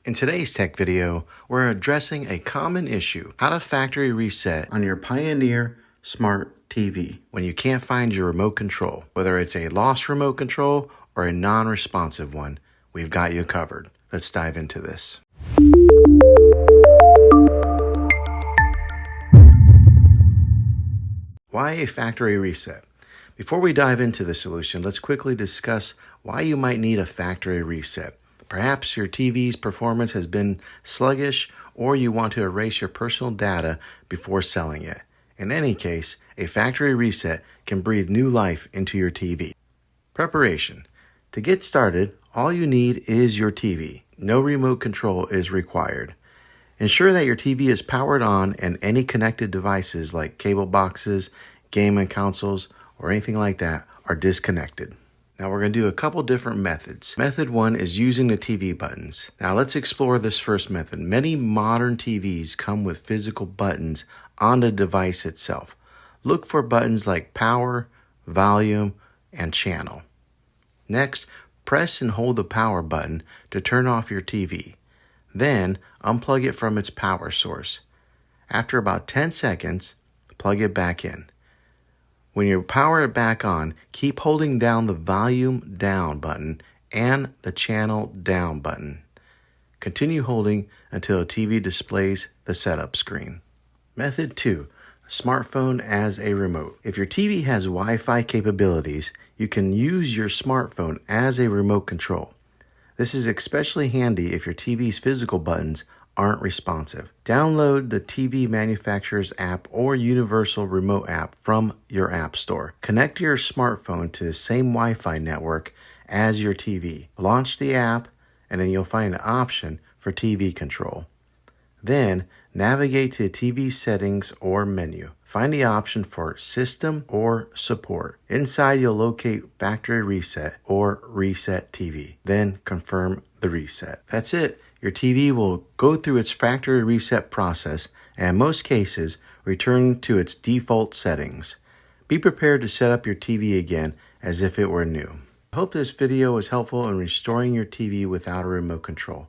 In today's tech video, we're addressing a common issue: how to factory reset on your Pioneer Smart TV when you can't find your remote control. Whether it's a lost remote control or a non-responsive one, we've got you covered. Let's dive into this. Why a factory reset? Before we dive into the solution, let's quickly discuss why you might need a factory reset. Perhaps your TV's performance has been sluggish, or you want to erase your personal data before selling it. In any case, a factory reset can breathe new life into your TV. Preparation. To get started, all you need is your TV. No remote control is required. Ensure that your TV is powered on and any connected devices like cable boxes, gaming consoles, or anything like that are disconnected. Now we're going to do a couple different methods. Method 1 is using the TV buttons. Now let's explore this first method. Many modern TVs come with physical buttons on the device itself. Look for buttons like power, volume, and channel. Next, press and hold the power button to turn off your TV. Then unplug it from its power source. After about 10 seconds, plug it back in. When you power it back on, keep holding down the volume down button and the channel down button. Continue holding until the TV displays the setup screen. Method 2, smartphone as a remote. If your TV has Wi-Fi capabilities, you can use your smartphone as a remote control. This is especially handy if your TV's physical buttons aren't responsive. Download the TV manufacturer's app or universal remote app from your app store. Connect your smartphone to the same Wi-Fi network as your TV. Launch the app, and then you'll find an option for TV control. Then navigate to TV settings or menu. Find the option for System or Support. Inside, you'll locate Factory Reset or Reset TV. Then confirm the reset. That's it. Your TV will go through its factory reset process and in most cases return to its default settings. Be prepared to set up your TV again as if it were new. I hope this video was helpful in restoring your TV without a remote control.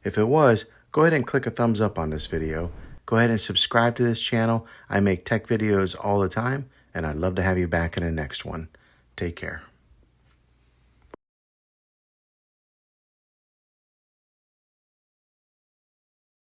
If it was, go ahead and click a thumbs up on this video. Go ahead and subscribe to this channel. I make tech videos all the time, and I'd love to have you back in the next one. Take care.